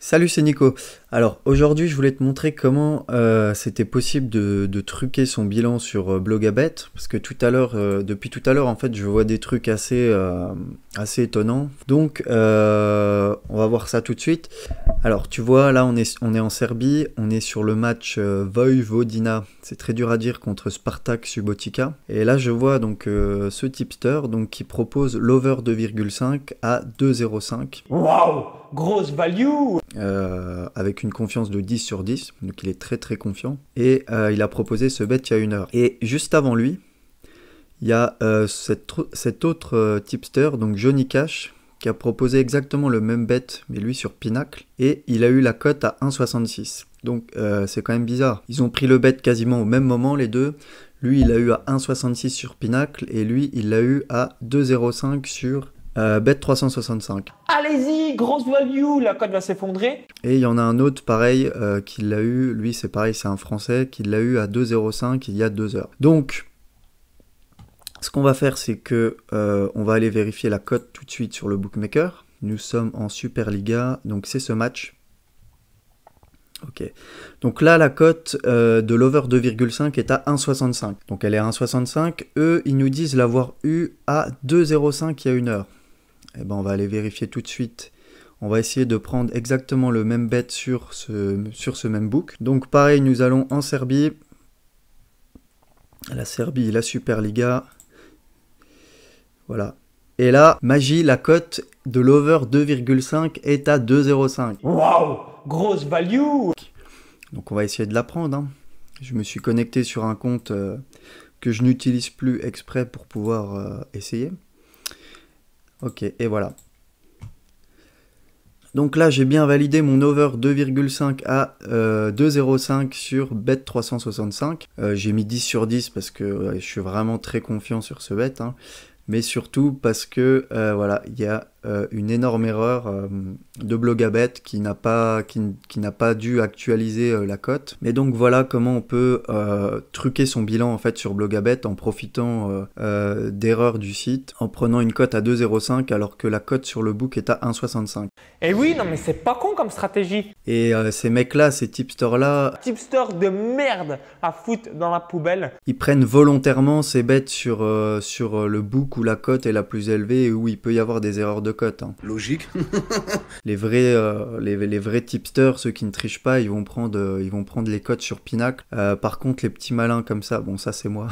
Salut, c'est Nico. Alors aujourd'hui, je voulais te montrer comment c'était possible de truquer son bilan sur Blogabet, parce que depuis tout à l'heure, en fait, je vois des trucs assez étonnants. Donc, on va voir ça tout de suite. Alors, tu vois, là, on est en Serbie, on est sur le match Vojvodina. C'est très dur à dire contre Spartak Subotica. Et là, je vois donc ce tipster donc, qui propose l'over 2,5 à 2,05. Waouh, grosse value! Avec une confiance de 10 sur 10, donc il est très très confiant. Et il a proposé ce bet il y a 1 heure. Et juste avant lui, il y a cet autre tipster, donc Johnny Cash, qui a proposé exactement le même bet, mais lui sur Pinacle, et il a eu la cote à 1,66. Donc c'est quand même bizarre. Ils ont pris le bet quasiment au même moment, les deux. Lui, il a eu à 1,66 sur Pinacle, et lui, il l'a eu à 2,05 sur Bet 365. Allez-y, grosse value, la cote va s'effondrer. Et il y en a un autre pareil qui l'a eu, lui c'est pareil, c'est un Français, qui l'a eu à 2,05 il y a 2 heures. Donc, ce qu'on va faire, c'est que on va aller vérifier la cote tout de suite sur le bookmaker. Nous sommes en Superliga, donc c'est ce match. Ok. Donc là, la cote de l'over 2,5 est à 1,65. Donc elle est à 1,65. Eux, ils nous disent l'avoir eu à 2,05 il y a 1 heure. Eh ben, on va aller vérifier tout de suite. On va essayer de prendre exactement le même bet sur ce même book. Donc pareil, nous allons en Serbie. La Serbie, la Superliga. Voilà. Et là, magie, la cote de l'over 2,5 est à 2,05. Waouh, grosse value! Donc on va essayer de la prendre. Hein. Je me suis connecté sur un compte que je n'utilise plus exprès pour pouvoir essayer. Ok, et voilà. Donc là, j'ai bien validé mon over 2,5 à 2,05 sur bet 365. J'ai mis 10 sur 10 parce que je suis vraiment très confiant sur ce bet. Hein. Mais surtout parce que voilà, il y a une énorme erreur de Blogabet qui n'a pas dû actualiser la cote. Mais donc voilà comment on peut truquer son bilan en fait sur Blogabet en profitant d'erreurs du site, en prenant une cote à 2,05 alors que la cote sur le book est à 1,65. Et oui, non mais c'est pas con comme stratégie. Et ces mecs-là, ces tipsters-là, Tipster de merde à foutre dans la poubelle. ils prennent volontairement ces bets sur le book où la cote est la plus élevée et où il peut y avoir des erreurs de cote. Hein. Logique. Les vrais tipsters, ceux qui ne trichent pas, ils vont prendre les cotes sur Pinacle. Par contre, les petits malins comme ça, bon ça c'est moi,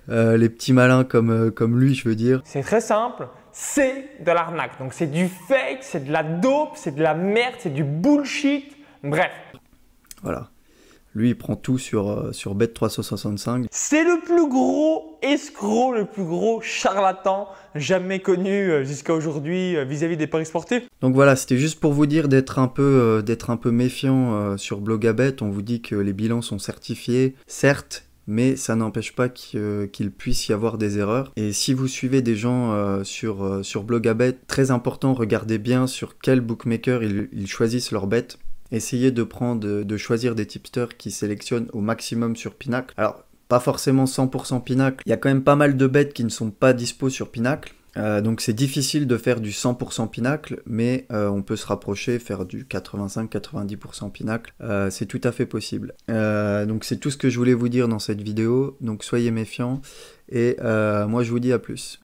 les petits malins comme lui, je veux dire. C'est très simple, c'est de l'arnaque. Donc c'est du fake, c'est de la dope, c'est de la merde, c'est du bullshit. Bref. Voilà. Lui, il prend tout sur Bet 365. C'est le plus gros escroc, le plus gros charlatan jamais connu jusqu'à aujourd'hui vis-à-vis des paris sportifs. Donc voilà, c'était juste pour vous dire d'être un peu méfiant sur Blogabet. On vous dit que les bilans sont certifiés, certes, mais ça n'empêche pas qu'il puisse y avoir des erreurs. Et si vous suivez des gens sur Blogabet, très important, regardez bien sur quel bookmaker ils choisissent leurs bets. Essayez de choisir des tipsters qui sélectionnent au maximum sur Pinacle. Alors, pas forcément 100% Pinacle. Il y a quand même pas mal de bets qui ne sont pas dispo sur Pinacle. Donc c'est difficile de faire du 100% Pinacle, mais on peut se rapprocher, faire du 85-90% Pinacle. C'est tout à fait possible. Donc c'est tout ce que je voulais vous dire dans cette vidéo. Donc soyez méfiants et moi je vous dis à plus.